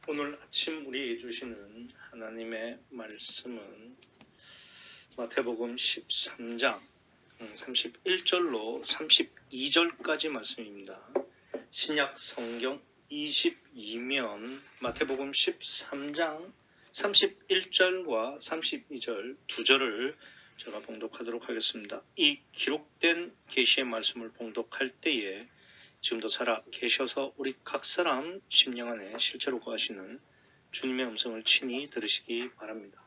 오늘 아침 우리에게 주시는 하나님의 말씀은 마태복음 13장 31절로 32절까지 말씀입니다. 신약 성경 22면 마태복음 13장 31절과 32절 두 절을 제가 봉독하도록 하겠습니다. 이 기록된 계시의 말씀을 봉독할 때에 지금도 살아 계셔서 우리 각 사람 심령 안에 실제로 거하시는 주님의 음성을 친히 들으시기 바랍니다.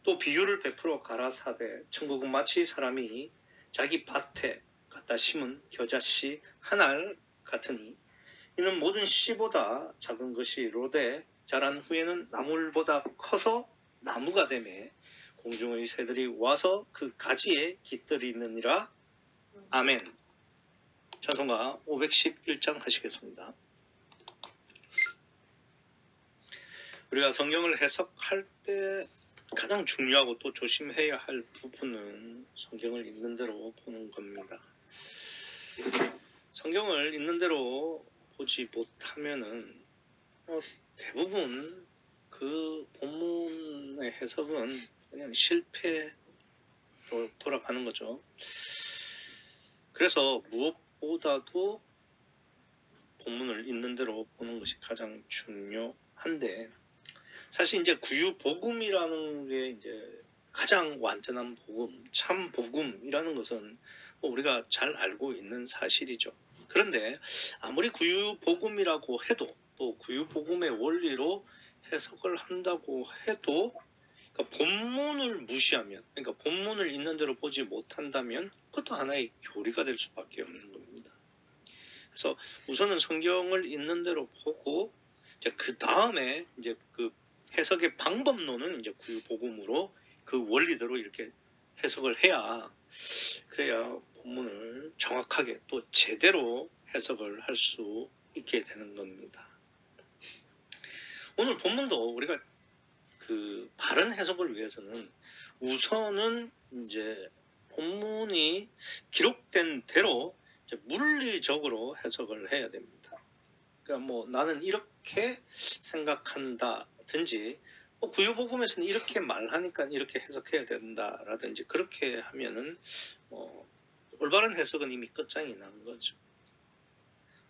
또 비유를 베풀어 가라사대 천국은 마치 사람이 자기 밭에 갖다 심은 겨자씨 한 알 같으니 이는 모든 씨보다 작은 것이 이르되 자란 후에는 나물보다 커서 나무가 되매 공중의 새들이 와서 그 가지에 깃들이느니라. 아멘. 찬송가 511장 하시겠습니다. 우리가 성경을 해석할 때 가장 중요하고 또 조심해야 할 부분은 성경을 있는 대로 보는 겁니다. 성경을 있는 대로 보지 못하면은 대부분 그 본문의 해석은 그냥 실패로 돌아가는 거죠. 그래서 무엇보다도 본문을 있는 대로 보는 것이 가장 중요한데, 사실 이제 구유복음이라는 게 이제 가장 완전한 복음, 참 복음이라는 것은 우리가 잘 알고 있는 사실이죠. 그런데 아무리 구유복음이라고 해도 또 구유복음의 원리로 해석을 한다고 해도 그러니까 본문을 무시하면, 그러니까 본문을 있는 대로 보지 못한다면 그것도 하나의 교리가 될 수밖에 없는 겁니다. 그래서 우선은 성경을 있는 대로 보고 이제 그 다음에 이제 그 해석의 방법론은 이제 구유복음으로 그 원리대로 이렇게 해석을 해야, 그래야 본문을 정확하게 또 제대로 해석을 할 수 있게 되는 겁니다. 오늘 본문도 우리가 그 바른 해석을 위해서는 우선은 이제 본문이 기록된 대로 이제 물리적으로 해석을 해야 됩니다. 그러니까 뭐 나는 이렇게 생각한다든지 구유복음에서는 이렇게 말하니까 이렇게 해석해야 된다라든지 그렇게 하면은 올바른 해석은 이미 끝장이 난 거죠.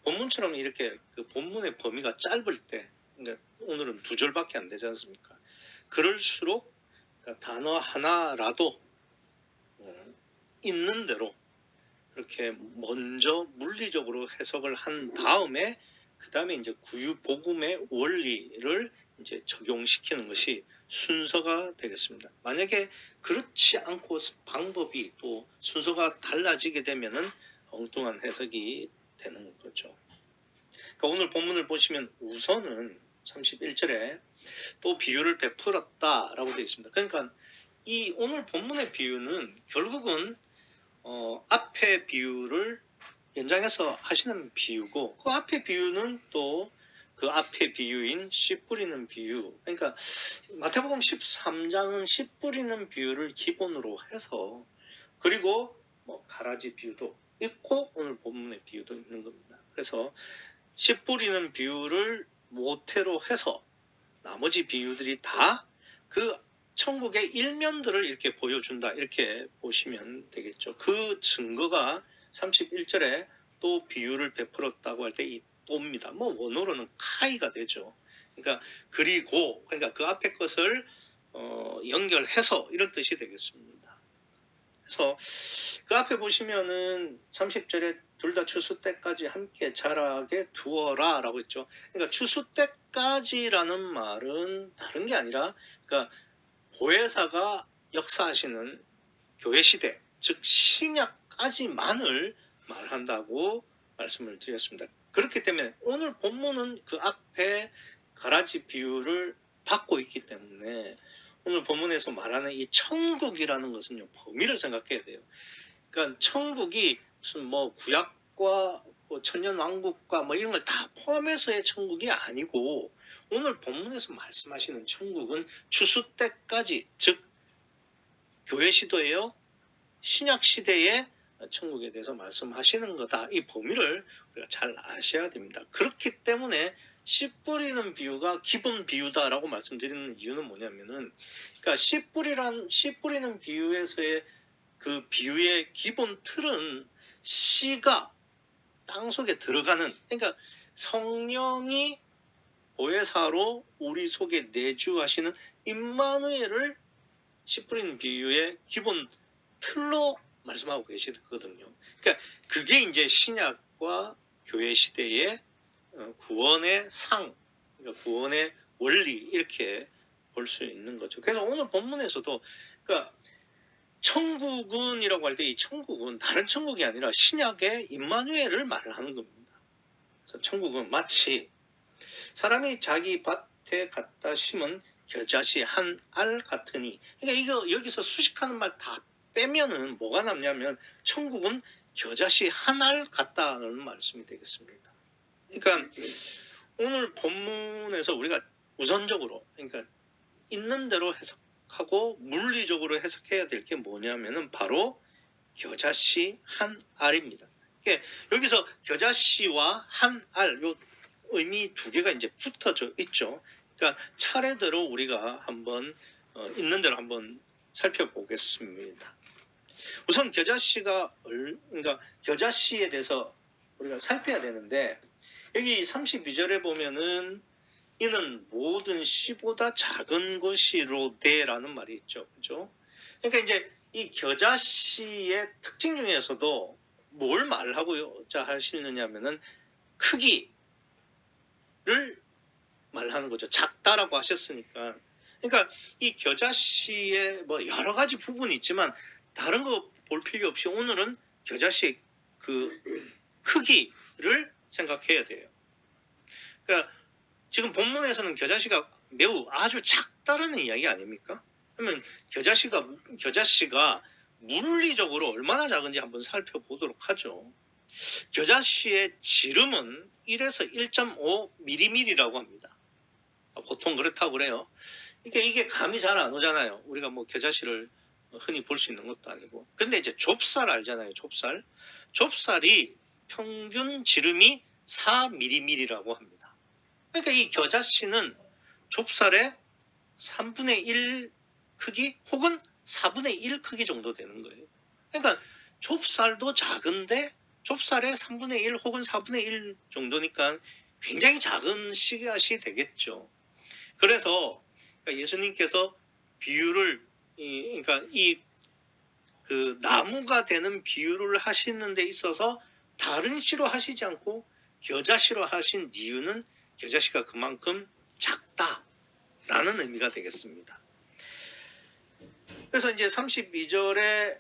본문처럼 이렇게 그 본문의 범위가 짧을 때, 그러니까 오늘은 2절밖에 안 되지 않습니까? 그럴수록 그러니까 단어 하나라도 있는 대로 그렇게 먼저 물리적으로 해석을 한 다음에 그 다음에 이제 구유복음의 원리를 이제 적용시키는 것이 순서가 되겠습니다. 만약에 그렇지 않고 방법이 또 순서가 달라지게 되면은 엉뚱한 해석이 되는 거죠. 그러니까 오늘 본문을 보시면 우선은 31절에 또 비유를 베풀었다라고 되어 있습니다. 그러니까 이 오늘 본문의 비유는 결국은 앞의 비유를 연장해서 하시는 비유고, 그 앞의 비유는 또 그 앞의 비유인 씨 뿌리는 비유, 그러니까 마태복음 13장은 씨 뿌리는 비유를 기본으로 해서, 그리고 뭐 가라지 비유도 있고 오늘 본문의 비유도 있는 겁니다. 그래서 씨 뿌리는 비유를 모태로 해서 나머지 비유들이 다 그 천국의 일면들을 이렇게 보여준다, 이렇게 보시면 되겠죠. 그 증거가 31절에 또 비유를 베풀었다고 할 때 이 또입니다. 뭐 원어로는 카이가 되죠. 그러니까 그리고, 그러니까 그 앞에 것을 연결해서 이런 뜻이 되겠습니다. 그래서 그 앞에 보시면은 30절에 둘 다 추수 때까지 함께 자라게 두어라 라고 했죠. 그러니까 추수 때까지라는 말은 다른 게 아니라, 그러니까 보혜사가 역사하시는 교회 시대, 즉 신약까지만을 말한다고 말씀을 드렸습니다. 그렇기 때문에 오늘 본문은 그 앞에 가라지 비유를 받고 있기 때문에 오늘 본문에서 말하는 이 천국이라는 것은요, 범위를 생각해야 돼요. 그러니까 천국이 무슨 뭐 구약과 뭐 천년왕국과 뭐 이런 걸 다 포함해서의 천국이 아니고, 오늘 본문에서 말씀하시는 천국은 추수 때까지, 즉 교회 시대예요, 신약 시대의 천국에 대해서 말씀하시는 거다. 이 범위를 우리가 잘 아셔야 됩니다. 그렇기 때문에 씨 뿌리는 비유가 기본 비유다라고 말씀드리는 이유는 뭐냐면은, 그러니까 씨 뿌리는 비유에서의 그 비유의 기본 틀은 씨가 땅 속에 들어가는, 그러니까 성령이 보혜사로 우리 속에 내주하시는 임마누엘을 씨 뿌리는 비유의 기본 틀로 말씀하고 계시거든요. 그러니까 그게 이제 신약과 교회 시대의 구원의 상, 그러니까 구원의 원리, 이렇게 볼 수 있는 거죠. 그래서 오늘 본문에서도, 그러니까 천국은이라고 할 때 이 천국은 다른 천국이 아니라 신약의 임마누엘을 말하는 겁니다. 그래서 천국은 마치 사람이 자기 밭에 갖다 심은 겨자씨 한 알 같으니, 그러니까 이거 여기서 수식하는 말 다 빼면은 뭐가 남냐면 천국은 겨자씨 한 알 같다는 말씀이 되겠습니다. 그러니까 오늘 본문에서 우리가 우선적으로, 그러니까 있는 대로 해석하고 물리적으로 해석해야 될 게 뭐냐면은 바로 겨자씨 한 알입니다. 그러니까 여기서 겨자씨와 한 알, 요 의미 두 개가 이제 붙어져 있죠. 그러니까 차례대로 우리가 한번 있는 대로 한번 살펴보겠습니다. 우선 겨자씨가, 그러니까 겨자씨에 대해서 우리가 살펴야 되는데, 여기 32절에 보면은 이는 모든 씨보다 작은 것이로되라는 말이 있죠. 그죠? 그러니까 이제 이 겨자씨의 특징 중에서도 뭘 말하고자 하시느냐면은 크기를 말하는 거죠. 작다라고 하셨으니까. 그러니까 이 겨자씨의 뭐 여러 가지 부분이 있지만 다른 거 볼 필요 없이 오늘은 겨자씨의 그 크기를 생각해야 돼요. 그러니까 지금 본문에서는 겨자씨가 매우 아주 작다라는 이야기 아닙니까? 그러면 겨자씨가 물리적으로 얼마나 작은지 한번 살펴보도록 하죠. 겨자씨의 지름은 1에서 1.5mm라고 합니다. 보통 그렇다고 그래요. 이게 감이 잘 안 오잖아요. 우리가 뭐 겨자씨를 흔히 볼 수 있는 것도 아니고. 근데 이제 좁쌀 알잖아요. 좁쌀이 평균 지름이 4mm라고 합니다. 그러니까 이 겨자씨는 좁쌀의 3분의 1 크기 혹은 4분의 1 크기 정도 되는 거예요. 그러니까 좁쌀도 작은데 좁쌀의 3분의 1 혹은 4분의 1 정도니까 굉장히 작은 씨앗이 되겠죠. 그래서 예수님께서 비유를, 그러니까 그 나무가 되는 비유를 하시는 데 있어서 다른 씨로 하시지 않고 겨자씨로 하신 이유는 겨자씨가 그만큼 작다라는 의미가 되겠습니다. 그래서 이제 32절에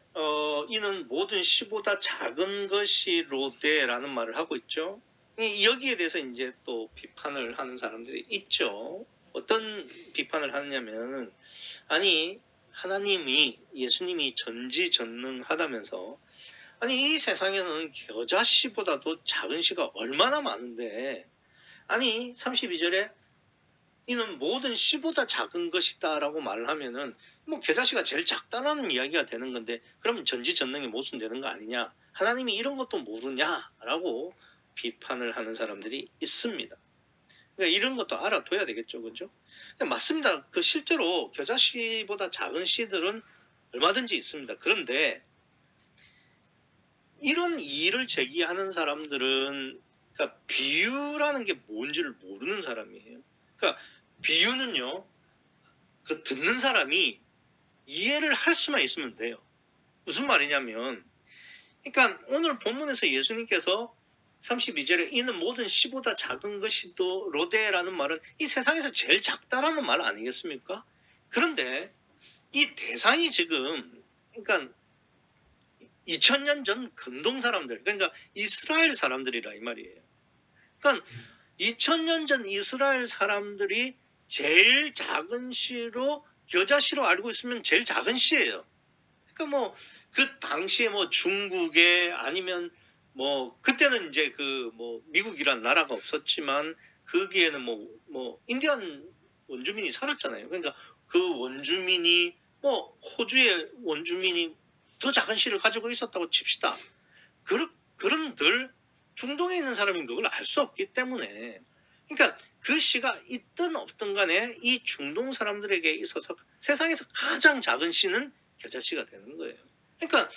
이는 모든 씨보다 작은 것이로되라는 말을 하고 있죠. 여기에 대해서 이제 또 비판을 하는 사람들이 있죠. 어떤 비판을 하느냐면, 아니 하나님이, 예수님이 전지전능하다면서, 아니 이 세상에는 겨자씨보다도 작은 씨가 얼마나 많은데, 아니 32절에 이는 모든 씨보다 작은 것이다 라고 말을 하면은 뭐 겨자씨가 제일 작다라는 이야기가 되는 건데, 그러면 전지전능이 모순되는 거 아니냐, 하나님이 이런 것도 모르냐라고 비판을 하는 사람들이 있습니다. 그러니까 이런 것도 알아둬야 되겠죠. 그죠? 맞습니다. 그 실제로 겨자씨보다 작은 씨들은 얼마든지 있습니다. 그런데 이런 이의를 제기하는 사람들은, 그러니까 비유라는 게 뭔지를 모르는 사람이에요. 그러니까 비유는요, 그 듣는 사람이 이해를 할 수만 있으면 돼요. 무슨 말이냐면, 그러니까 오늘 본문에서 예수님께서 32절에 이는 모든 씨보다 작은 것이도 로데라는 말은 이 세상에서 제일 작다라는 말 아니겠습니까? 그런데 이 대상이 지금, 그러니까 2000년 전 근동 사람들, 그러니까 이스라엘 사람들이라 이 말이에요. 그러니까 2000년 전 이스라엘 사람들이 제일 작은 씨로, 겨자씨로 알고 있으면 제일 작은 씨예요. 그러니까 뭐 그 당시에 뭐 중국에, 아니면 뭐 그때는 이제 그 뭐 미국이란 나라가 없었지만 거기에는 뭐 인디안 원주민이 살았잖아요. 그러니까 그 원주민이, 뭐 호주의 원주민이 더 작은 씨를 가지고 있었다고 칩시다. 그런들 중동에 있는 사람인 그걸 알 수 없기 때문에, 그러니까 그 씨가 있든 없든 간에 이 중동 사람들에게 있어서 세상에서 가장 작은 씨는 겨자씨가 되는 거예요. 그러니까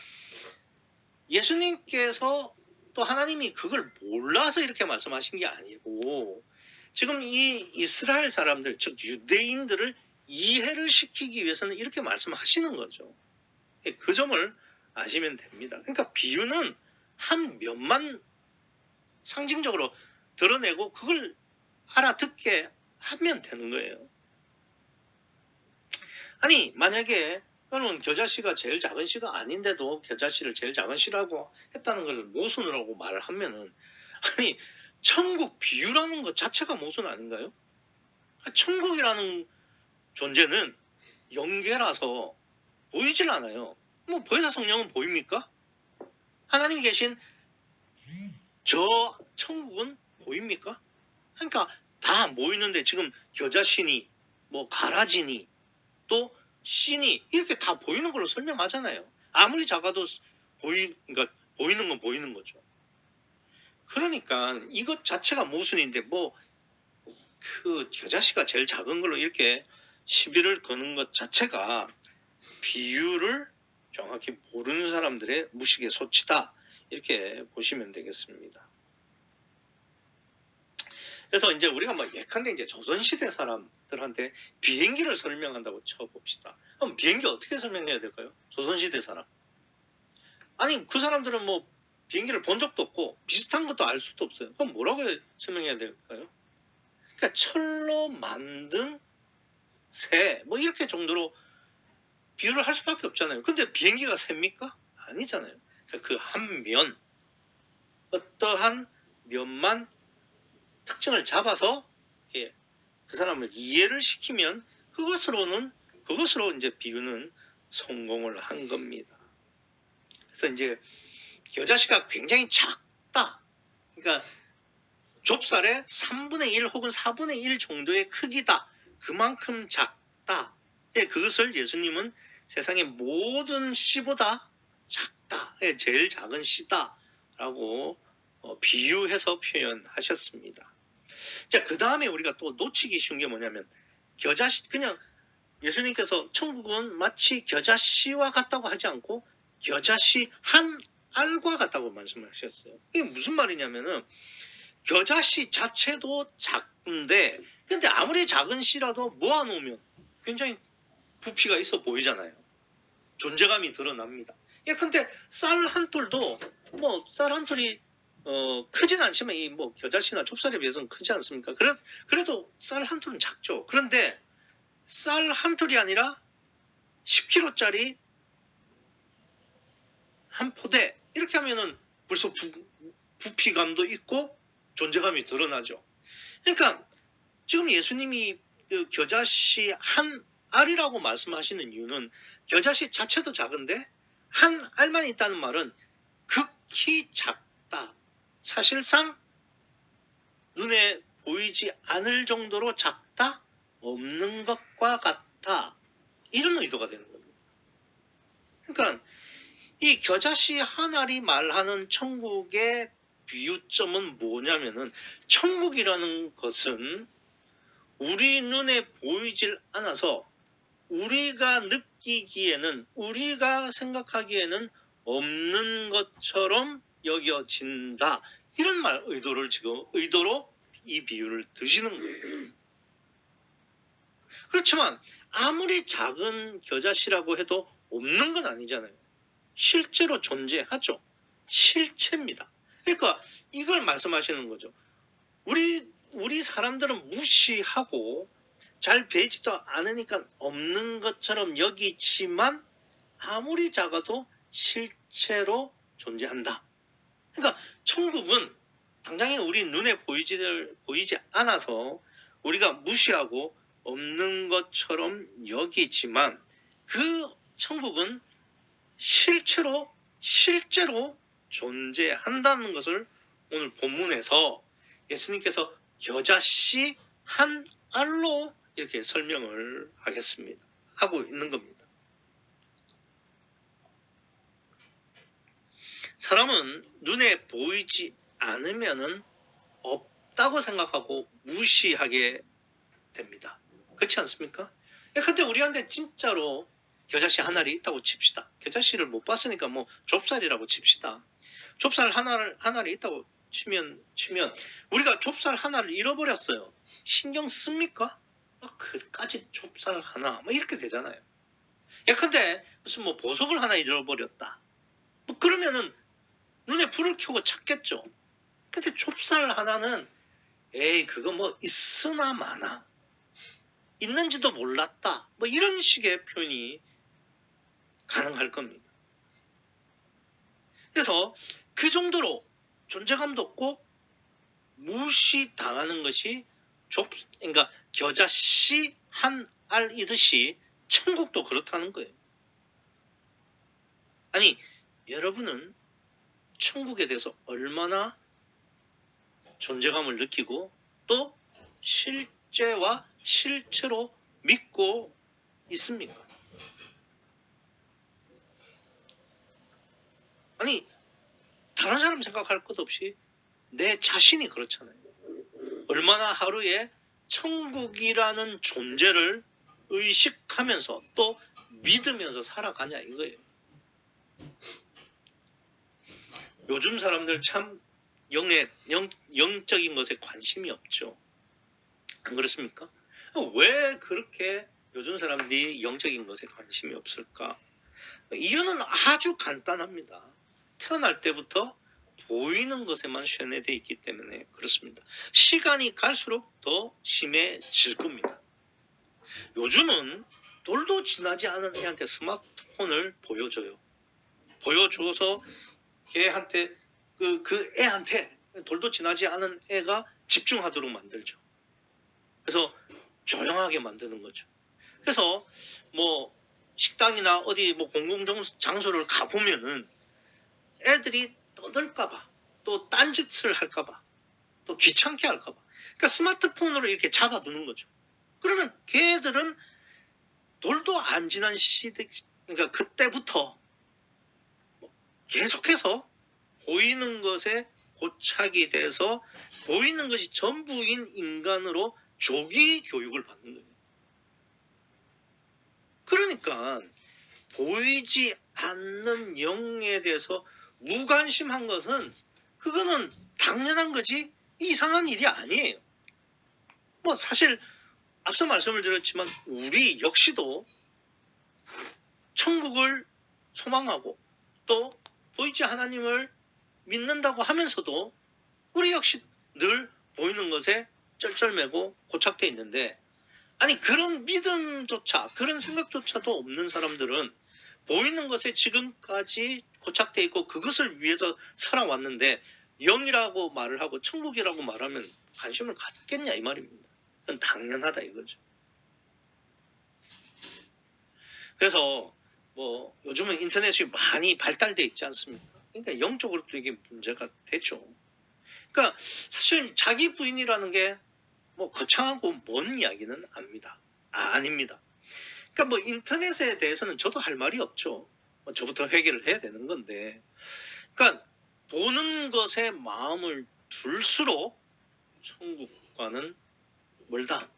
예수님께서 또 하나님이 그걸 몰라서 이렇게 말씀하신 게 아니고 지금 이 이스라엘 사람들 즉 유대인들을 이해를 시키기 위해서는 이렇게 말씀하시는 거죠. 그 점을 아시면 됩니다. 그러니까 비유는 한 면만 상징적으로 드러내고 그걸 알아듣게 하면 되는 거예요. 아니 만약에 여러분 겨자씨가 제일 작은 씨가 아닌데도 겨자씨를 제일 작은 씨라고 했다는 걸 모순을 하고 말을 하면은 아니 천국 비유라는 것 자체가 모순 아닌가요? 천국이라는 존재는 영계라서 보이질 않아요. 뭐 보혜사 성령은 보입니까? 하나님이 계신 저 천국은 보입니까? 그러니까 다 모이는데 지금 겨자씨니 뭐 가라지니 또 신이 이렇게 다 보이는 걸로 설명하잖아요. 아무리 작아도 그러니까 보이는 건 보이는 거죠. 그러니까 이것 자체가 모순인데 뭐 그 겨자씨가 제일 작은 걸로 이렇게 시비를 거는 것 자체가 비유를 정확히 모르는 사람들의 무식의 소치다 이렇게 보시면 되겠습니다. 그래서 이제 우리가 뭐 예컨대 이제 조선시대 사람들한테 비행기를 설명한다고 쳐봅시다. 그럼 비행기 어떻게 설명해야 될까요? 조선시대 사람. 아니 그 사람들은 뭐 비행기를 본 적도 없고 비슷한 것도 알 수도 없어요. 그럼 뭐라고 설명해야 될까요? 그러니까 철로 만든 새 뭐 이렇게 정도로 비유를 할 수밖에 없잖아요. 근데 비행기가 셉니까? 아니잖아요. 그러니까 그 한 면 어떠한 면만 특징을 잡아서 이렇게 그 사람을 이해를 시키면 그것으로 이제 비유는 성공을 한 겁니다. 그래서 이제 겨자씨가 굉장히 작다. 그러니까 좁쌀의 3분의 1 혹은 4분의 1 정도의 크기다. 그만큼 작다. 그것을 예수님은 세상의 모든 씨보다 작다. 제일 작은 씨다라고 비유해서 표현하셨습니다. 자, 그 다음에 우리가 또 놓치기 쉬운 게 뭐냐면 겨자씨 그냥 예수님께서 천국은 마치 겨자씨와 같다고 하지 않고 겨자씨 한 알과 같다고 말씀하셨어요. 이게 무슨 말이냐면은 겨자씨 자체도 작은데 근데 아무리 작은 씨라도 모아놓으면 굉장히 부피가 있어 보이잖아요. 존재감이 드러납니다. 예, 근데 쌀 한 톨도 뭐 쌀 한 톨이 크진 않지만 이 뭐 겨자씨나 좁쌀에 비해서는 크지 않습니까? 그래도 쌀 한 톨은 작죠. 그런데 쌀 한 톨이 아니라 10kg짜리 한 포대 이렇게 하면은 벌써 부피감도 있고 존재감이 드러나죠. 그러니까 지금 예수님이 그 겨자씨 한 알이라고 말씀하시는 이유는 겨자씨 자체도 작은데 한 알만 있다는 말은 극히 작다. 사실상 눈에 보이지 않을 정도로 작다, 없는 것과 같다. 이런 의도가 되는 겁니다. 그러니까 이 겨자씨 한 알이 말하는 천국의 비유점은 뭐냐면은 천국이라는 것은 우리 눈에 보이질 않아서 우리가 느끼기에는 우리가 생각하기에는 없는 것처럼 여겨진다. 이런 의도로 이 비유를 드시는 거예요. 그렇지만 아무리 작은 겨자씨라고 해도 없는 건 아니잖아요. 실제로 존재하죠. 실체입니다. 그러니까 이걸 말씀하시는 거죠. 우리 사람들은 무시하고 잘 배지도 않으니까 없는 것처럼 여기지만 아무리 작아도 실체로 존재한다. 그러니까 천국은 당장에 우리 눈에 보이지 않아서 우리가 무시하고 없는 것처럼 여기지만 그 천국은 실제로 존재한다는 것을 오늘 본문에서 예수님께서 겨자씨 한 알로 이렇게 설명을 하고 있는 겁니다. 사람은 눈에 보이지 않으면은 없다고 생각하고 무시하게 됩니다. 그렇지 않습니까? 근데 우리한테 진짜로 겨자씨 한 알이 있다고 칩시다. 겨자씨를 못 봤으니까 뭐 좁쌀이라고 칩시다. 좁쌀 한 알이 있다고 치면 우리가 좁쌀 하나를 잃어버렸어요. 신경 씁니까? 그까지 좁쌀 하나 뭐 이렇게 되잖아요. 근데 무슨 뭐 보석을 하나 잃어버렸다. 뭐 그러면은 눈에 불을 켜고 찾겠죠. 근데 좁쌀 하나는 에이 그거 뭐 있으나 마나 있는지도 몰랐다. 뭐 이런 식의 표현이 가능할 겁니다. 그래서 그 정도로 존재감도 없고 무시당하는 것이 그러니까 겨자씨 한 알이듯이 천국도 그렇다는 거예요. 아니 여러분은 천국에 대해서 얼마나 존재감을 느끼고 또 실제와 실체로 믿고 있습니까? 아니 다른 사람 생각할 것 없이 내 자신이 그렇잖아요. 얼마나 하루에 천국이라는 존재를 의식하면서 또 믿으면서 살아가냐 이거예요. 요즘 사람들 참 영적인 것에 관심이 없죠. 안 그렇습니까? 왜 그렇게 요즘 사람들이 영적인 것에 관심이 없을까? 이유는 아주 간단합니다. 태어날 때부터 보이는 것에만 쇠뇌되어 있기 때문에 그렇습니다. 시간이 갈수록 더 심해질 겁니다. 요즘은 돌도 지나지 않은 애한테 스마트폰을 보여줘요. 보여줘서 걔한테 그 애한테 돌도 지나지 않은 애가 집중하도록 만들죠. 그래서 조용하게 만드는 거죠. 그래서 뭐 식당이나 어디 뭐 공공장소를 가보면은 애들이 떠들까봐 또 딴짓을 할까봐 또 귀찮게 할까봐 그러니까 스마트폰으로 이렇게 잡아두는 거죠. 그러면 걔들은 돌도 안 지난 시대 그러니까 그때부터 계속해서 보이는 것에 고착이 돼서 보이는 것이 전부인 인간으로 조기 교육을 받는 거예요. 그러니까 보이지 않는 영에 대해서 무관심한 것은 그거는 당연한 거지 이상한 일이 아니에요. 뭐 사실 앞서 말씀을 드렸지만 우리 역시도 천국을 소망하고 또 보이지 하나님을 믿는다고 하면서도 우리 역시 늘 보이는 것에 쩔쩔매고 고착돼 있는데 아니 그런 믿음조차 그런 생각조차도 없는 사람들은 보이는 것에 지금까지 고착돼 있고 그것을 위해서 살아왔는데 영이라고 말을 하고 천국이라고 말하면 관심을 갖겠냐 이 말입니다. 그건 당연하다 이거죠. 그래서 뭐 요즘은 인터넷이 많이 발달돼 있지 않습니까? 그러니까 영적으로도 이게 문제가 되죠. 그러니까 사실 자기 부인이라는 게 뭐 거창하고 먼 이야기는 아닙니다. 그러니까 뭐 인터넷에 대해서는 저도 할 말이 없죠. 뭐 저부터 해결을 해야 되는 건데, 그러니까 보는 것에 마음을 둘수록 천국과는 멀다.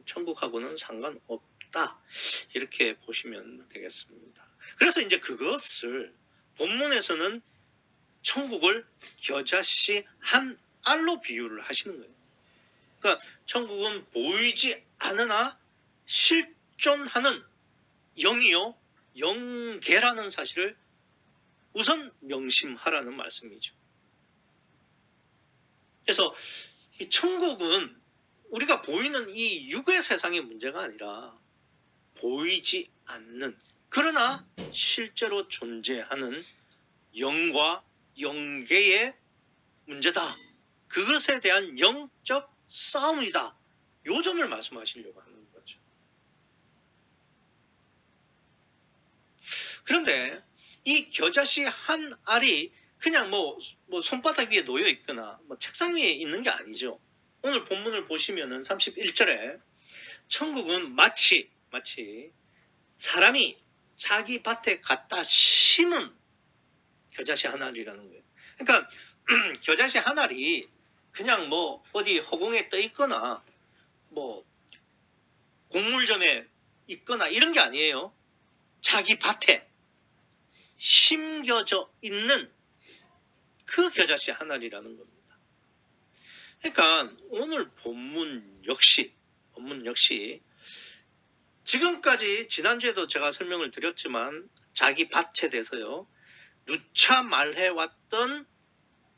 천국하고는 상관없다. 이렇게 보시면 되겠습니다. 그래서 이제 그것을 본문에서는 천국을 겨자씨 한 알로 비유를 하시는 거예요. 그러니까 천국은 보이지 않으나 실존하는 영이요 영계라는 사실을 우선 명심하라는 말씀이죠. 그래서 이 천국은 우리가 보이는 이 육의 세상의 문제가 아니라 보이지 않는 그러나 실제로 존재하는 영과 영계의 문제다. 그것에 대한 영적 싸움이다. 요 점을 말씀하시려고 하는 거죠. 그런데 이 겨자씨 한 알이 그냥 뭐 손바닥 위에 놓여 있거나 뭐 책상 위에 있는 게 아니죠. 오늘 본문을 보시면은 31절에 천국은 마치 사람이 자기 밭에 갖다 심은 겨자씨 한 알이라는 거예요. 그러니까 겨자씨 한 알이 그냥 뭐 어디 허공에 떠 있거나 뭐 곡물점에 있거나 이런 게 아니에요. 자기 밭에 심겨져 있는 그 겨자씨 한 알이라는 겁니다. 그러니까 오늘 본문 역시 지금까지 지난주에도 제가 설명을 드렸지만 자기 밭에 대해서요 누차 말해왔던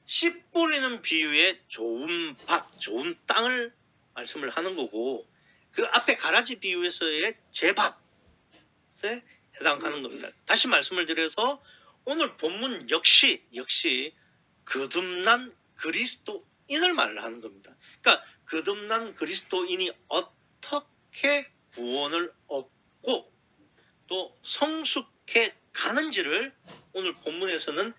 씨 뿌리는 비유의 좋은 밭, 좋은 땅을 말씀을 하는 거고 그 앞에 가라지 비유에서의 제 밭에 해당하는 겁니다. 다시 말씀을 드려서 오늘 본문 역시 거듭난 그리스도인을 말하는 겁니다. 그러니까 거듭난 그리스도인이 어떻게 구원을 얻고 또 성숙해 가는지를 오늘 본문에서는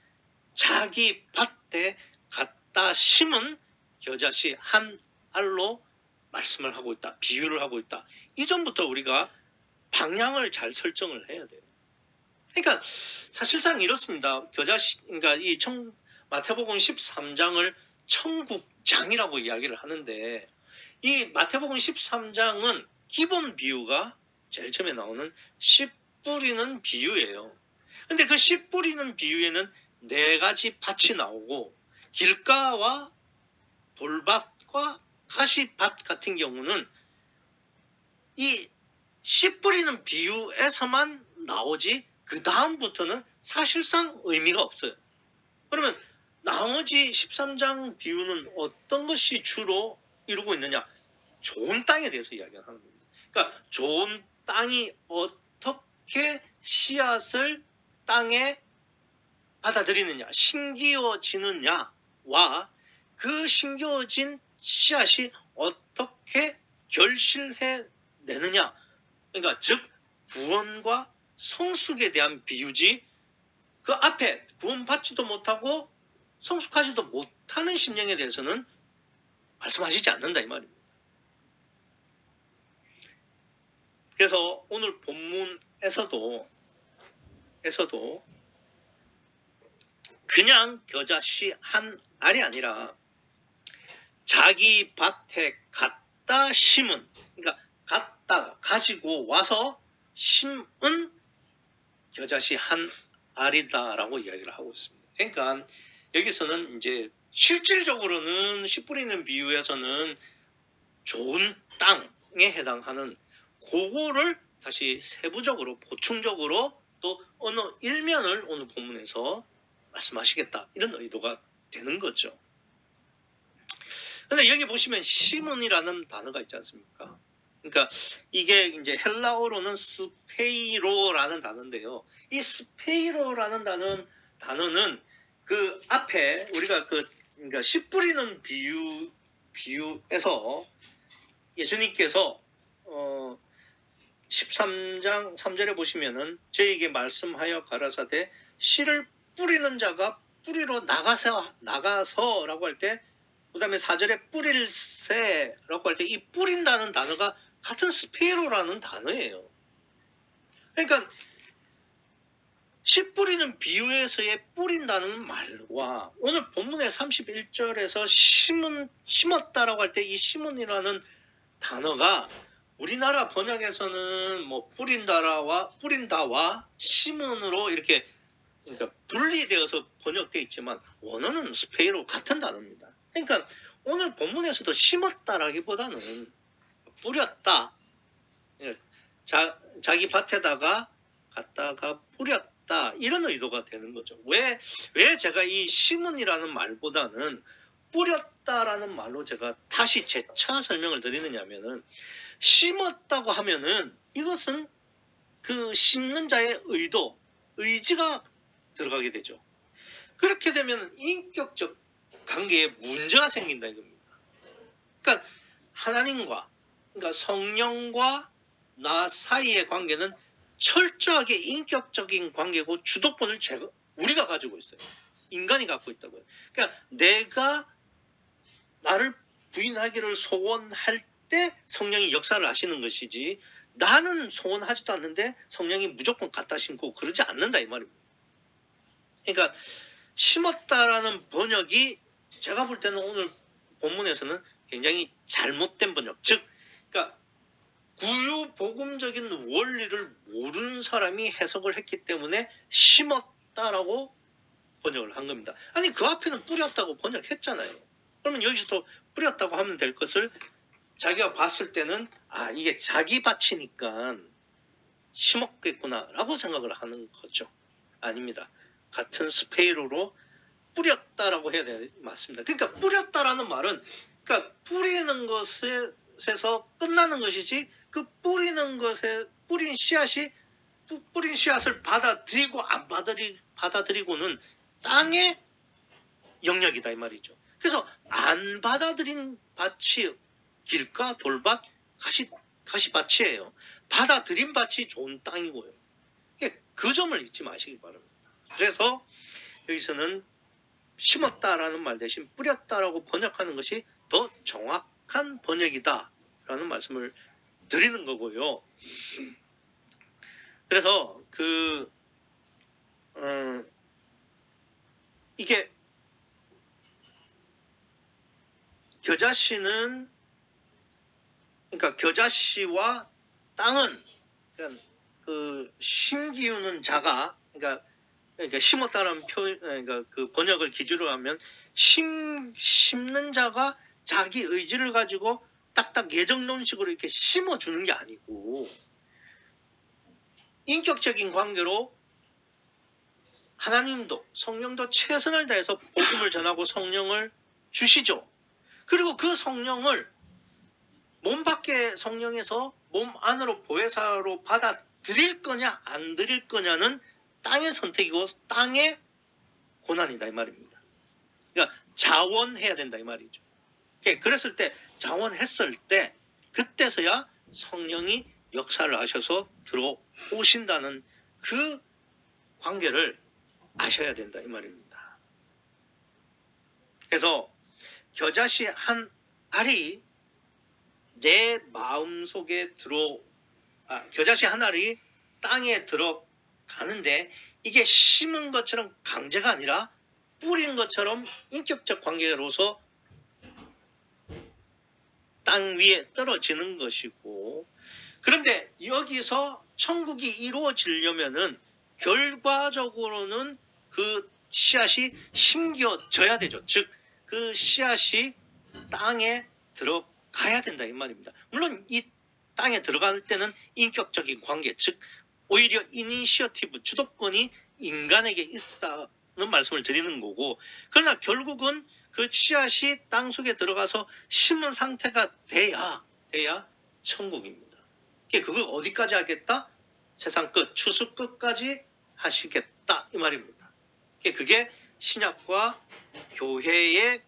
자기 밭에 갖다 심은 겨자씨 한 알로 말씀을 하고 있다. 비유를 하고 있다. 이전부터 우리가 방향을 잘 설정을 해야 돼요. 그러니까 사실상 이렇습니다. 그러니까 이 마태복음 13장을 천국장이라고 이야기를 하는데 이 마태복음 13장은 기본 비유가 제일 처음에 나오는 씨 뿌리는 비유예요. 근데 그 씨 뿌리는 비유에는 4가지 밭이 나오고 길가와 돌밭과 가시밭 같은 경우는 이 씨 뿌리는 비유에서만 나오지 그 다음부터는 사실상 의미가 없어요. 그러면 나머지 13장 비유는 어떤 것이 주로 이루고 있느냐? 좋은 땅에 대해서 이야기하는 겁니다. 그러니까 좋은 땅이 어떻게 씨앗을 땅에 받아들이느냐, 심기어지느냐와 그 심기어진 씨앗이 어떻게 결실해 내느냐. 그러니까 즉 구원과 성숙에 대한 비유지 그 앞에 구원받지도 못하고 성숙하지도 못하는 심령에 대해서는 말씀하시지 않는다 이 말입니다. 그래서 오늘 본문에서도 그냥 겨자씨 한 알이 아니라 자기 밭에 갖다 심은, 그러니까 갖다가 가지고 와서 심은 겨자씨 한 알이다라고 이야기를 하고 있습니다. 그러니까 여기서는 이제 실질적으로는 씨 뿌리는 비유에서는 좋은 땅에 해당하는 그거를 다시 세부적으로 보충적으로 또 어느 일면을 오늘 본문에서 말씀하시겠다 이런 의도가 되는 거죠. 근데 여기 보시면 시몬이라는 단어가 있지 않습니까? 그러니까 이게 이제 헬라어로는 스페이로라는 단어인데요. 이 스페이로라는 단어는 그 앞에 우리가 그러니까 씨 뿌리는 비유에서 예수님께서 13장 3절에 보시면은 저에게 말씀하여 가라사대 씨를 뿌리는 자가 뿌리로 나가서라고 할 때 그 다음에 4절에 뿌릴새라고 할 때 이 뿌린다는 단어가 같은 스페로라는 단어예요. 그러니까 씨 뿌리는 비유에서의 뿌린다는 말과 오늘 본문의 31절에서 심었다라고 할 때 이 심은이라는 단어가 우리나라 번역에서는 뭐 뿌린다와 심은으로 이렇게 그러니까 분리되어서 번역되어 있지만 원어는 스페이로 같은 단어입니다. 그러니까 오늘 본문에서도 심었다라기보다는 뿌렸다, 자기 밭에다가 갖다가 뿌렸다 이런 의도가 되는 거죠. 왜 제가 이 심은이라는 말보다는 뿌렸다라는 말로 제가 다시 재차 설명을 드리느냐면은 심었다고 하면은 이것은 그 심는 자의 의지가 들어가게 되죠. 그렇게 되면 인격적 관계에 문제가 생긴다 이겁니다. 그러니까 하나님과 그러니까 성령과 나 사이의 관계는 철저하게 인격적인 관계고 주도권을 우리가 가지고 있어요. 인간이 갖고 있다고요. 그러니까 내가 나를 부인하기를 소원할 때 성령이 역사를 하시는 것이지 나는 소원하지도 않는데 성령이 무조건 갖다 심고 그러지 않는다 이 말입니다. 그러니까 심었다라는 번역이 제가 볼 때는 오늘 본문에서는 굉장히 잘못된 번역, 즉 그러니까 구유복음적인 원리를 모르는 사람이 해석을 했기 때문에 심었다라고 번역을 한 겁니다. 아니 그 앞에는 뿌렸다고 번역했잖아요. 그러면 여기서도 뿌렸다고 하면 될 것을 자기가 봤을 때는 아 이게 자기 밭이니까 심었겠구나 라고 생각을 하는 거죠. 아닙니다. 같은 스페인어로 뿌렸다라고 해야 되는 맞습니다. 그러니까 뿌렸다라는 말은 그러니까 뿌리는 것에서 끝나는 것이지 그 뿌리는 것에 뿌린 씨앗을 받아들이고 안 받아들이고는 땅의 영역이다 이 말이죠. 그래서 안 받아들인 밭이 길가, 돌밭, 가시밭이에요. 받아들인 밭이 좋은 땅이고요. 그 점을 잊지 마시기 바랍니다. 그래서 여기서는 심었다라는 말 대신 뿌렸다라고 번역하는 것이 더 정확한 번역이다라는 말씀을 드리는 거고요. 그래서 이게 겨자씨는 그러니까 겨자씨와 땅은 그러니까 그 심기우는 자가 그러니까 심었다는 표현 그러니까 그 번역을 기준으로 하면 심는 자가 자기 의지를 가지고 딱딱 예정론식으로 이렇게 심어주는 게 아니고 인격적인 관계로 하나님도 성령도 최선을 다해서 복음을 전하고 성령을 주시죠. 그리고 그 성령을 몸 밖의 성령에서 몸 안으로 보혜사로 받아들일 거냐 안 드릴 거냐는 땅의 선택이고 땅의 고난이다 이 말입니다. 그러니까 자원해야 된다 이 말이죠. 그랬을 때 자원했을 때 그때서야 성령이 역사를 하셔서 들어오신다는 그 관계를 아셔야 된다 이 말입니다. 그래서 겨자씨 한 알이 내 마음속에 겨자씨 한 알이 땅에 들어가는데 이게 심은 것처럼 강제가 아니라 뿌린 것처럼 인격적 관계로서 땅 위에 떨어지는 것이고 그런데 여기서 천국이 이루어지려면은 결과적으로는 그 씨앗이 심겨져야 되죠. 즉 그 씨앗이 땅에 들어가야 된다 이 말입니다. 물론 이 땅에 들어갈 때는 인격적인 관계 즉 오히려 이니시어티브 주도권이 인간에게 있다는 말씀을 드리는 거고 그러나 결국은 그 씨앗이 땅 속에 들어가서 심은 상태가 돼야 천국입니다. 그걸 어디까지 하겠다? 세상 끝, 추수 끝까지 하시겠다 이 말입니다. 그게 신약과 교회의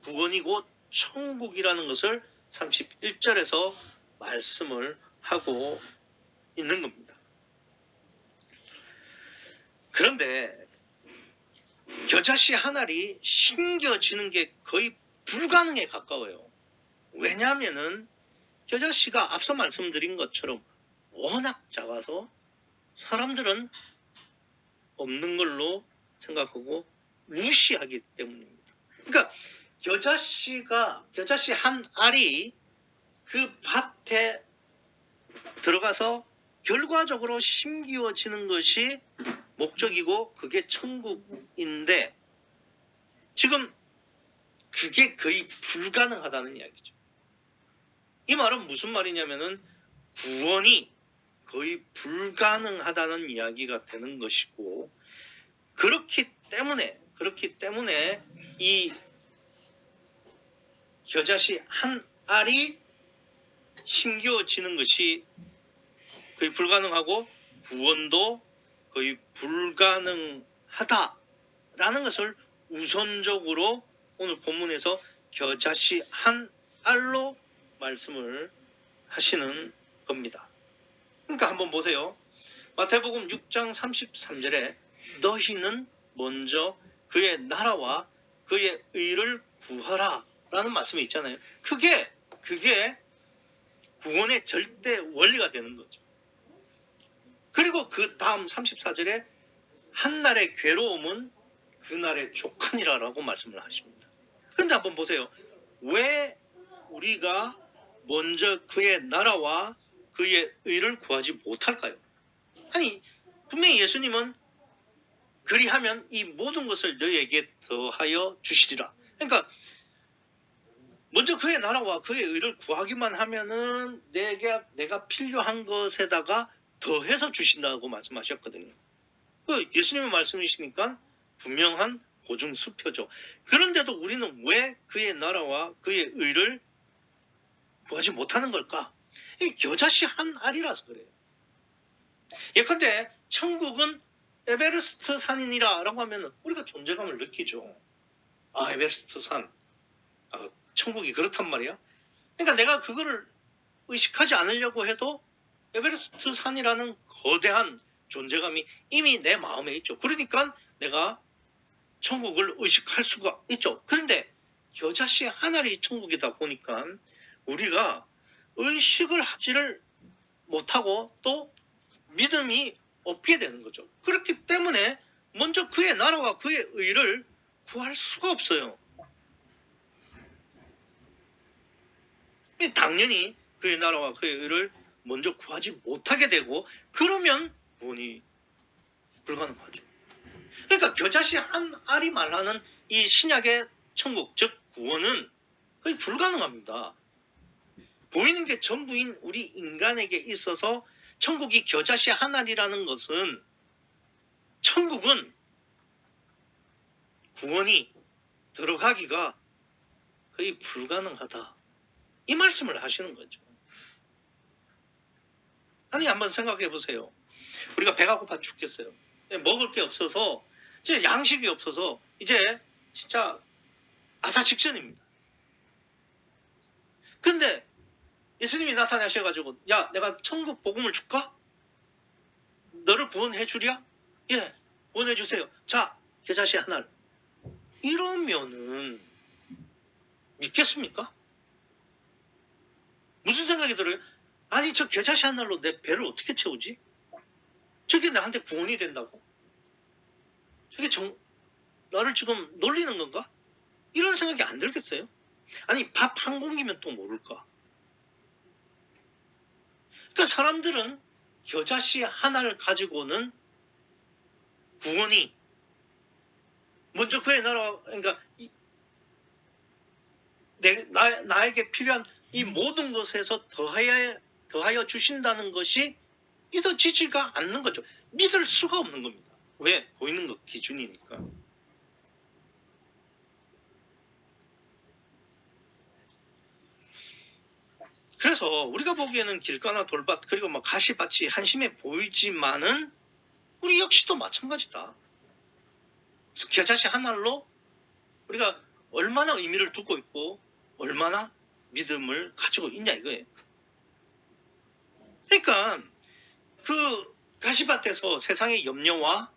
구원이고 천국이라는 것을 31절에서 말씀을 하고 있는 겁니다. 그런데 겨자씨 한 알이 심겨지는 게 거의 불가능에 가까워요. 왜냐하면은 겨자씨가 앞서 말씀드린 것처럼 워낙 작아서 사람들은 없는 걸로 생각하고 무시하기 때문입니다. 그러니까 겨자씨 한 알이 그 밭에 들어가서 결과적으로 심기워지는 것이 목적이고 그게 천국인데 지금 그게 거의 불가능하다는 이야기죠. 이 말은 무슨 말이냐면은 구원이 거의 불가능하다는 이야기가 되는 것이고 그렇기 때문에 이 겨자씨 한 알이 심겨지는 것이 거의 불가능하고 구원도 거의 불가능하다라는 것을 우선적으로 오늘 본문에서 겨자씨 한 알로 말씀을 하시는 겁니다. 그러니까 한번 보세요. 마태복음 6장 33절에 너희는 먼저 그의 나라와 그의 의를 구하라 라는 말씀이 있잖아요. 그게 구원의 절대 원리가 되는 거죠. 그리고 그 다음 34절에 한날의 괴로움은 그날의 족하니라 라고 말씀을 하십니다. 그런데 한번 보세요. 왜 우리가 먼저 그의 나라와 그의 의를 구하지 못할까요? 아니 분명히 예수님은 그리하면 이 모든 것을 너희에게 더하여 주시리라. 그러니까 먼저 그의 나라와 그의 의를 구하기만 하면은 내가 필요한 것에다가 더해서 주신다고 말씀하셨거든요. 예수님의 말씀이시니까 분명한 보증수표죠. 그런데도 우리는 왜 그의 나라와 그의 의를 구하지 못하는 걸까? 이 겨자씨 한 알이라서 그래요. 예컨대 천국은 에베레스트 산이니라 라고 하면 우리가 존재감을 느끼죠. 아, 에베레스트 산. 아, 천국이 그렇단 말이야. 그러니까 내가 그거를 의식하지 않으려고 해도 에베레스트 산이라는 거대한 존재감이 이미 내 마음에 있죠. 그러니까 내가 천국을 의식할 수가 있죠. 그런데 겨자씨 한 알이 천국이다 보니까 우리가 의식을 하지를 못하고 또 믿음이 없게 되는 거죠. 그렇기 때문에 먼저 그의 나라와 그의 의를 구할 수가 없어요. 당연히 그의 나라와 그의 의를 먼저 구하지 못하게 되고 그러면 구원이 불가능하죠. 그러니까 겨자씨 한 알이 말하는 이 신약의 천국 즉 구원은 거의 불가능합니다. 보이는 게 전부인 우리 인간에게 있어서 천국이 겨자씨 한 알이라는 것은 천국은 구원이 들어가기가 거의 불가능하다. 이 말씀을 하시는 거죠. 아니 한번 생각해 보세요. 우리가 배가 고파 죽겠어요. 먹을 게 없어서 이제 양식이 없어서 이제 진짜 아사 직전입니다. 근데 예수님이 나타나셔가지고 야 내가 천국 복음을 줄까? 너를 구원해 주랴? 예 구원해 주세요. 자 겨자씨 하나를. 이러면은 믿겠습니까? 무슨 생각이 들어요? 아니 저 겨자씨 하나로 내 배를 어떻게 채우지? 저게 나한테 구원이 된다고? 저게 나를 지금 놀리는 건가? 이런 생각이 안 들겠어요? 아니 밥 한 공기면 또 모를까? 그러니까 사람들은 겨자씨 하나를 가지고는 구원이 먼저 그의 나라 그러니까 나에게 필요한 이 모든 것에서 더하여 주신다는 것이 믿어지지가 않는 거죠. 믿을 수가 없는 겁니다. 왜? 보이는 것 기준이니까. 그래서 우리가 보기에는 길가나 돌밭 그리고 뭐 가시밭이 한심해 보이지만은 우리 역시도 마찬가지다. 겨자씨 한 알로 우리가 얼마나 의미를 두고 있고 얼마나 믿음을 가지고 있냐 이거예요. 그러니까 그 가시밭에서 세상의 염려와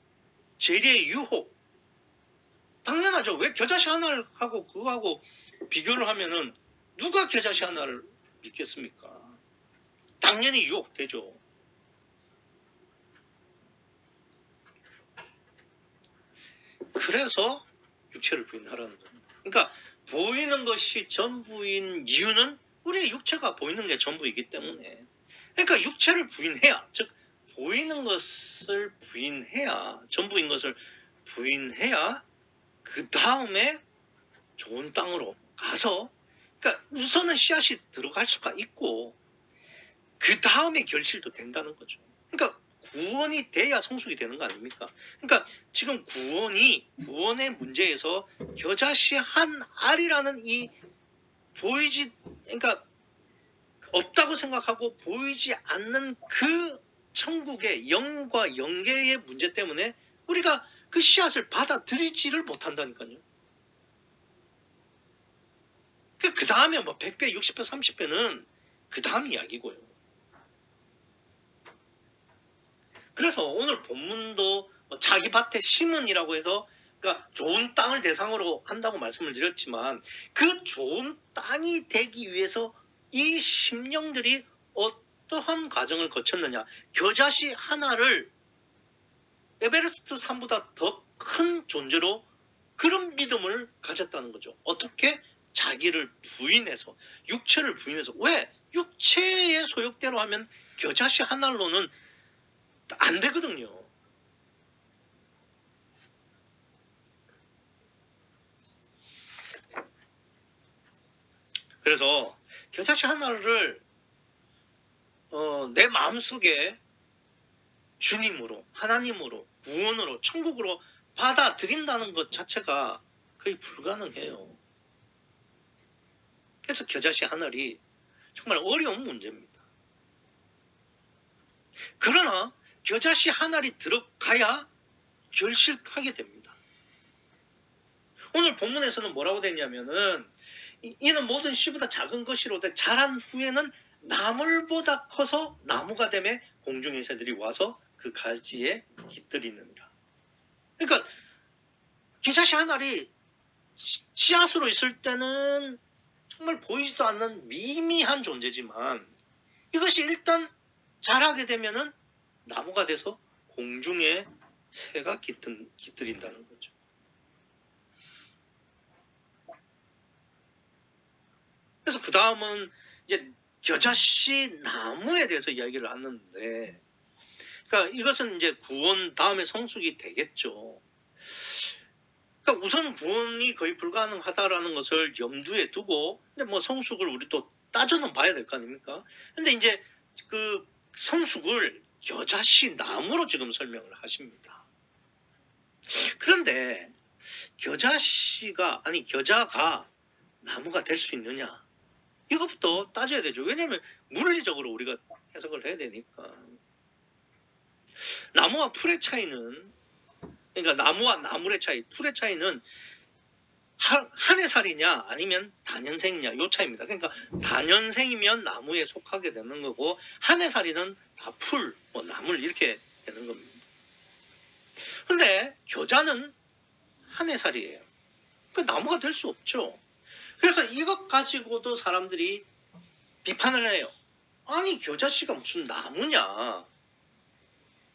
재리의 유혹 당연하죠. 왜 겨자씨 하나하고 그거하고 비교를 하면은 누가 겨자씨 하나를 믿겠습니까? 당연히 유혹되죠. 그래서 육체를 부인하라는 겁니다. 그러니까 보이는 것이 전부인 이유는 우리의 육체가 보이는 게 전부이기 때문에 그러니까 육체를 부인해야 즉 보이는 것을 부인해야 전부인 것을 부인해야 그 다음에 좋은 땅으로 가서 그러니까 우선은 씨앗이 들어갈 수가 있고 그 다음에 결실도 된다는 거죠. 그러니까 구원이 돼야 성숙이 되는 거 아닙니까? 그러니까 지금 구원의 문제에서 겨자씨 한 알이라는 이 그러니까 없다고 생각하고 보이지 않는 그 천국의 영과 영계의 문제 때문에 우리가 그 씨앗을 받아들이지를 못한다니까요. 그 다음에 뭐 100배, 60배, 30배는 그 다음 이야기고요. 그래서 오늘 본문도 자기 밭에 심은이라고 해서 그러니까 좋은 땅을 대상으로 한다고 말씀을 드렸지만 그 좋은 땅이 되기 위해서 이 심령들이 어떠한 과정을 거쳤느냐. 겨자씨 하나를 에베레스트 산보다 더 큰 존재로 그런 믿음을 가졌다는 거죠. 어떻게? 자기를 부인해서 육체를 부인해서 왜? 육체의 소욕대로 하면 겨자씨 한 알로는 안 되거든요. 그래서 겨자씨 한 알을 내 마음속에 주님으로, 하나님으로, 구원으로, 천국으로 받아들인다는 것 자체가 거의 불가능해요. 그래서 겨자씨 한 알이 정말 어려운 문제입니다. 그러나 겨자씨 한 알이 들어가야 결실하게 됩니다. 오늘 본문에서는 뭐라고 됐냐면은 이는 모든 씨보다 작은 것이로되 자란 후에는 나물보다 커서 나무가 되매 공중의 새들이 와서 그 가지에 깃들이느니라. 그러니까 겨자씨 한 알이 씨앗으로 있을 때는 정말 보이지도 않는 미미한 존재지만 이것이 일단 자라게 되면은 나무가 돼서 공중에 새가 깃들인다는 거죠. 그래서 그 다음은 이제 겨자씨 나무에 대해서 이야기를 하는데, 그러니까 이것은 이제 구원 다음에 성숙이 되겠죠. 그러니까 우선 구원이 거의 불가능하다라는 것을 염두에 두고, 근데 뭐 성숙을 우리 또 따져는 봐야 될 거 아닙니까? 근데 이제 그 성숙을 겨자씨 나무로 지금 설명을 하십니다. 그런데 겨자가 나무가 될 수 있느냐? 이것부터 따져야 되죠. 왜냐하면 물리적으로 우리가 해석을 해야 되니까. 나무와 풀의 차이는, 그러니까 나무와 나물의 차이, 풀의 차이는 한 해살이냐 아니면 다년생이냐 요 차이입니다. 그러니까 다년생이면 나무에 속하게 되는 거고 한 해살이는 다 풀, 뭐 나물 이렇게 되는 겁니다. 근데 겨자는 한 해살이에요. 그 나무가 될 수 없죠. 그래서 이것 가지고도 사람들이 비판을 해요. 아니 겨자씨가 무슨 나무냐,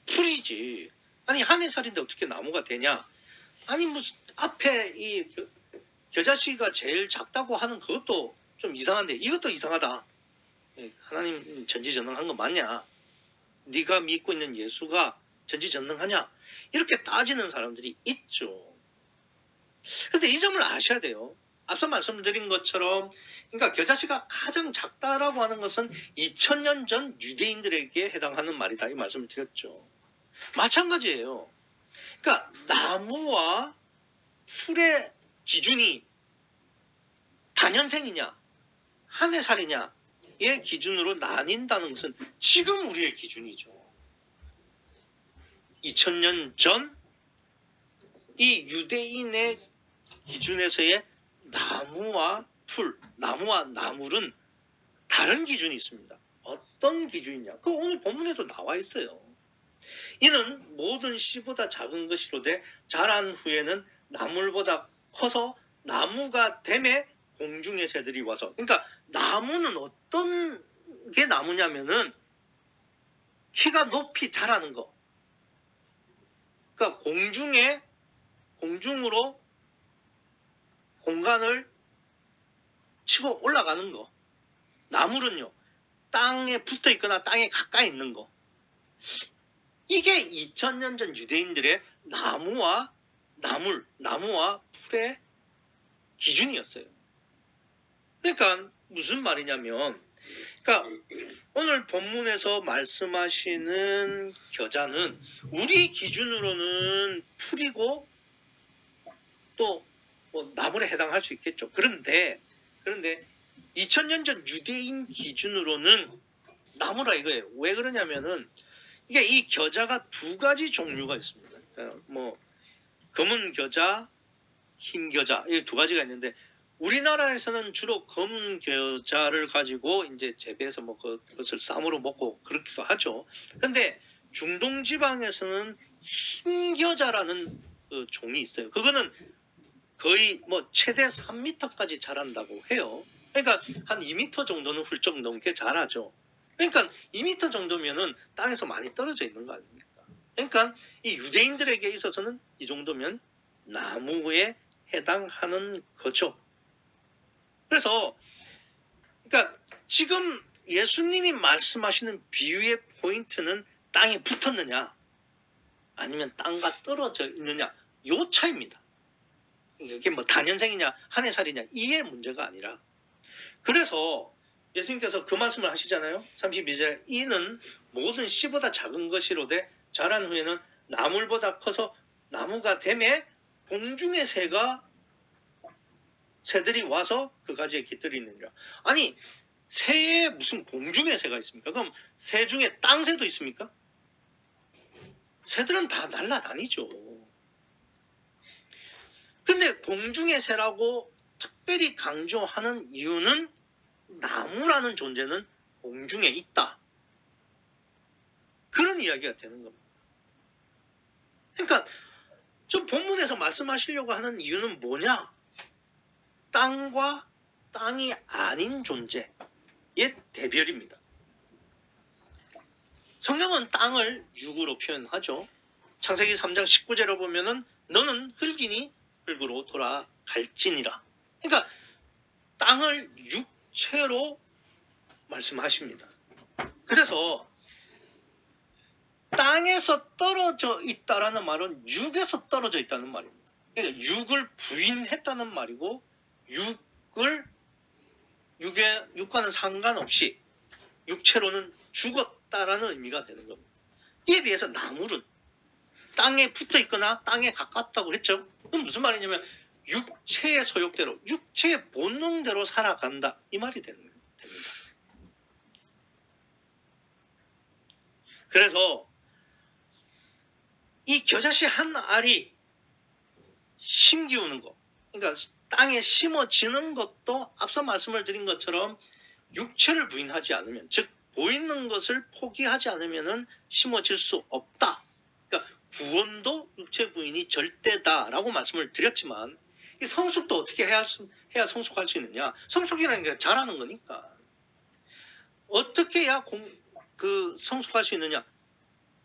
풀이지. 아니 한 해살인데 어떻게 나무가 되냐. 아니 무슨 앞에 이 겨자씨가 제일 작다고 하는 그것도 좀 이상한데 이것도 이상하다. 하나님 전지전능한 거 맞냐? 네가 믿고 있는 예수가 전지전능하냐? 이렇게 따지는 사람들이 있죠. 그런데 이 점을 아셔야 돼요. 앞서 말씀드린 것처럼, 그러니까 겨자씨가 가장 작다라고 하는 것은 2000년 전 유대인들에게 해당하는 말이다 이 말씀을 드렸죠. 마찬가지예요. 그러니까 나무와 풀의 기준이 다년생이냐 한 해살이냐의 기준으로 나뉜다는 것은 지금 우리의 기준이죠. 2000년 전 이 유대인의 기준에서의 나무와 풀, 나무와 나물은 다른 기준이 있습니다. 어떤 기준이냐? 그 오늘 본문에도 나와 있어요. 이는 모든 씨보다 작은 것이로되 자란 후에는 나물보다 커서 나무가 됨에 공중의 새들이 와서. 그러니까 나무는 어떤 게 나무냐면은 키가 높이 자라는 거. 그러니까 공중으로 공간을 치고 올라가는 거. 나물은요, 땅에 붙어 있거나 땅에 가까이 있는 거. 이게 2000년 전 유대인들의 나무와 풀의 기준이었어요. 그러니까 무슨 말이냐면, 그러니까 오늘 본문에서 말씀하시는 겨자는 우리 기준으로는 풀이고 또 뭐 나물에 해당할 수 있겠죠. 그런데 2000년 전 유대인 기준으로는 나무라 이거예요. 왜 그러냐면은 이게 이 겨자가 두 가지 종류가 있습니다. 뭐 검은 겨자, 흰 겨자 이 두 가지가 있는데 우리나라에서는 주로 검은 겨자를 가지고 이제 재배해서 뭐 그것을 쌈으로 먹고 그렇기도 하죠. 근데 중동 지방에서는 흰 겨자라는 그 종이 있어요. 그거는 거의 뭐 최대 3m까지 자란다고 해요. 그러니까 한 2m 정도는 훌쩍 넘게 자라죠. 그러니까 2m 정도면은 땅에서 많이 떨어져 있는 거 아닙니까? 그러니까 이 유대인들에게 있어서는 이 정도면 나무에 해당하는 거죠. 그래서 그러니까 지금 예수님이 말씀하시는 비유의 포인트는 땅에 붙었느냐 아니면 땅과 떨어져 있느냐 요 차이입니다. 이게 뭐 다년생이냐 한 해 살이냐 이의 문제가 아니라 그래서 예수님께서 그 말씀을 하시잖아요. 32절에 이는 모든 씨보다 작은 것이로되 자란 후에는 나물보다 커서 나무가 되매 공중의 새들이 와서 그 가지에 깃들이 있느니라. 아니 새에 무슨 공중의 새가 있습니까? 그럼 새 중에 땅새도 있습니까? 새들은 다 날아다니죠. 근데 공중의 새라고 특별히 강조하는 이유는 나무라는 존재는 공중에 있다. 그런 이야기가 되는 겁니다. 그러니까 좀 본문에서 말씀하시려고 하는 이유는 뭐냐? 땅과 땅이 아닌 존재의 대별입니다. 성경은 땅을 육으로 표현하죠. 창세기 3장 19절을 보면은 너는 흙이니 흙으로 돌아갈지니라. 그러니까 땅을 육체로 말씀하십니다. 그래서 땅에서 떨어져 있다라는 말은 육에서 떨어져 있다는 말입니다. 그러니까 육을 부인했다는 말이고 육과는 상관없이 육체로는 죽었다라는 의미가 되는 겁니다. 이에 비해서 나물은 땅에 붙어 있거나 땅에 가깝다고 했죠. 그럼 무슨 말이냐면 육체의 소욕대로 육체의 본능대로 살아간다 이 말이 됩니다. 그래서 이 겨자씨 한 알이 심기우는 거 그러니까 땅에 심어지는 것도 앞서 말씀을 드린 것처럼 육체를 부인하지 않으면 즉 보이는 것을 포기하지 않으면 심어질 수 없다. 그러니까 구원도 육체 부인이 절대다라고 말씀을 드렸지만 이 성숙도 어떻게 해야 성숙할 수 있느냐? 성숙이라는 게 자라는 거니까 어떻게 해야 성숙할 수 있느냐?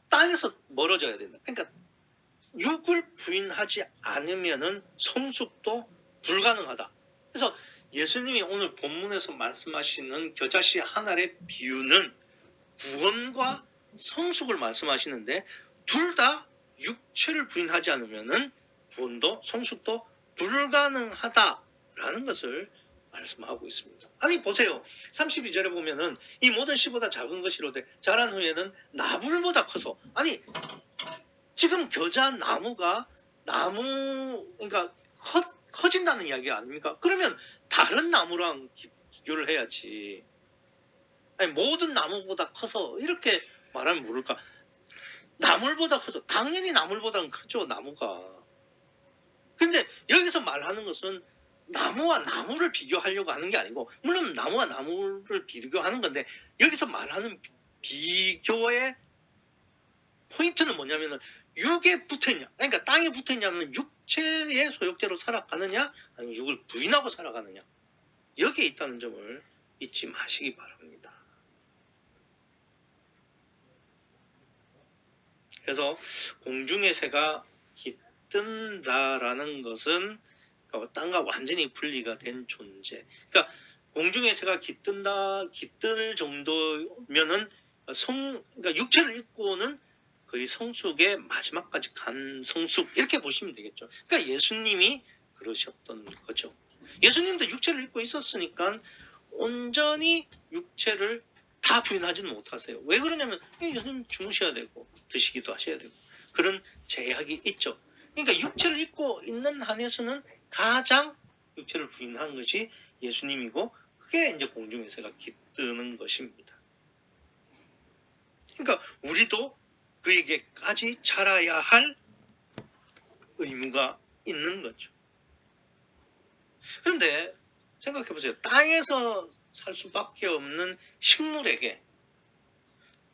땅에서 멀어져야 된다. 그러니까 육을 부인하지 않으면 성숙도 불가능하다. 그래서 예수님이 오늘 본문에서 말씀하시는 겨자씨 한 알의 비유는 구원과 성숙을 말씀하시는데 둘 다 육체를 부인하지 않으면 구원도 성숙도 불가능하다라는 것을 말씀하고 있습니다. 아니 보세요. 32절에 보면은 이 모든 씨보다 작은 것이로되 자란 후에는 나물보다 커서 아니 지금 겨자 나무가 그러니까 커진다는 이야기 아닙니까? 그러면 다른 나무랑 비교를 해야지. 아니 모든 나무보다 커서 이렇게 말하면 모를까? 나물보다 커서 당연히 나물보다는 크죠 나무가. 근데 여기서 말하는 것은 나무와 나무를 비교하려고 하는 게 아니고 물론 나무와 나무를 비교하는 건데 여기서 말하는 비교의 포인트는 뭐냐면은 육에 붙어있냐 그러니까 땅에 붙어있냐면 육체의 소욕대로 살아가느냐 아니면 육을 부인하고 살아가느냐 여기에 있다는 점을 잊지 마시기 바랍니다. 그래서 공중의 새가 깃든다라는 것은 그러니까 땅과 완전히 분리가 된 존재. 그러니까 공중의 새가 깃들 정도면은 그러니까 육체를 입고는 거의 성숙의 마지막까지 간 성숙 이렇게 보시면 되겠죠. 그러니까 예수님이 그러셨던 거죠. 예수님도 육체를 입고 있었으니까 온전히 육체를 다 부인하지는 못하세요. 왜 그러냐면 예수님 주무셔야 되고 드시기도 하셔야 되고 그런 제약이 있죠. 그러니까 육체를 입고 있는 한에서는 가장 육체를 부인한 것이 예수님이고 그게 이제 공중의 새가 깃드는 것입니다. 그러니까 우리도 그에게까지 자라야 할 의무가 있는 거죠. 그런데 생각해 보세요. 땅에서 살 수밖에 없는 식물에게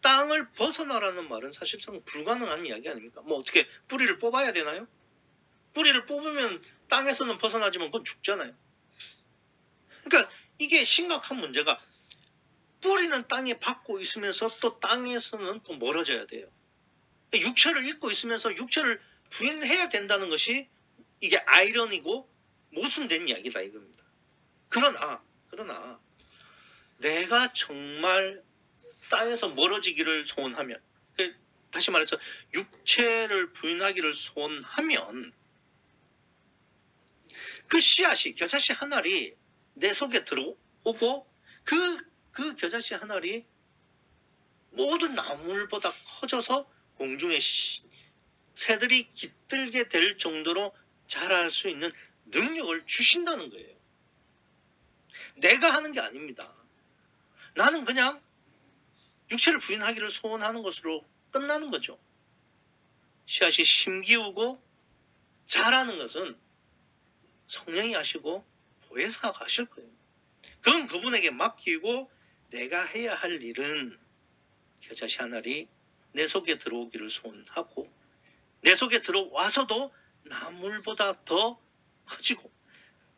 땅을 벗어나라는 말은 사실상 불가능한 이야기 아닙니까? 뭐 어떻게 뿌리를 뽑아야 되나요? 뿌리를 뽑으면 땅에서는 벗어나지만 그건 죽잖아요. 그러니까 이게 심각한 문제가 뿌리는 땅에 박고 있으면서 또 땅에서는 또 멀어져야 돼요. 육체를 입고 있으면서 육체를 부인해야 된다는 것이 이게 아이러니고 모순된 이야기다 이겁니다. 그러나 내가 정말 땅에서 멀어지기를 소원하면, 다시 말해서 육체를 부인하기를 소원하면 그 씨앗이, 겨자씨 한 알이 내 속에 들어오고 그 겨자씨 한 알이 모든 나물보다 커져서 공중에 새들이 깃들게 될 정도로 자랄 수 있는 능력을 주신다는 거예요. 내가 하는 게 아닙니다. 나는 그냥 육체를 부인하기를 소원하는 것으로 끝나는 거죠. 씨앗이 심기우고 자라는 것은 성령이 하시고 보혜사가 하실 거예요. 그건 그분에게 맡기고 내가 해야 할 일은 겨자씨 한 알이 내 속에 들어오기를 소원하고 내 속에 들어와서도 나물보다 더 커지고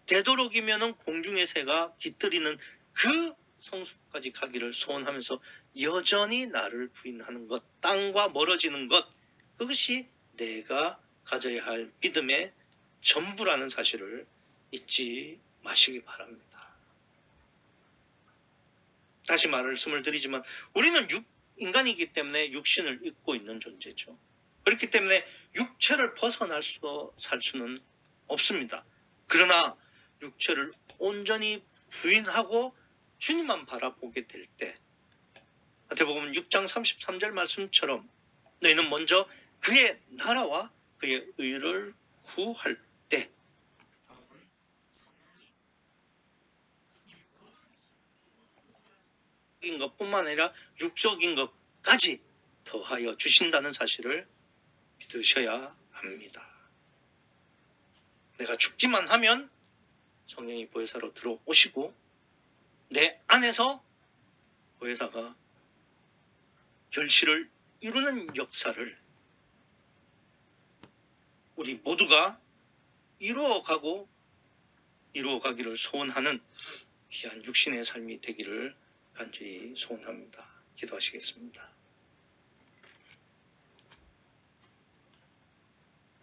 되도록이면 공중의 새가 깃들이는 그 성수까지 가기를 소원하면서 여전히 나를 부인하는 것, 땅과 멀어지는 것, 그것이 내가 가져야 할 믿음의 전부라는 사실을 잊지 마시기 바랍니다. 다시 말씀을 드리지만 우리는 인간이기 때문에 육신을 입고 있는 존재죠. 그렇기 때문에 육체를 벗어나서 살 수는 없습니다. 그러나 육체를 온전히 부인하고 주님만 바라보게 될 때, 마태복음 6장 33절 말씀처럼 너희는 먼저 그의 나라와 그의 의를 구할 때 인 것뿐만 아니라 육적인 것까지 더하여 주신다는 사실을 믿으셔야 합니다. 내가 죽기만 하면 성령이 보혜사로 들어오시고 내 안에서 보혜사가 결실을 이루는 역사를 우리 모두가 이루어가기를 소원하는 귀한 육신의 삶이 되기를 간절히 소원합니다. 기도하시겠습니다.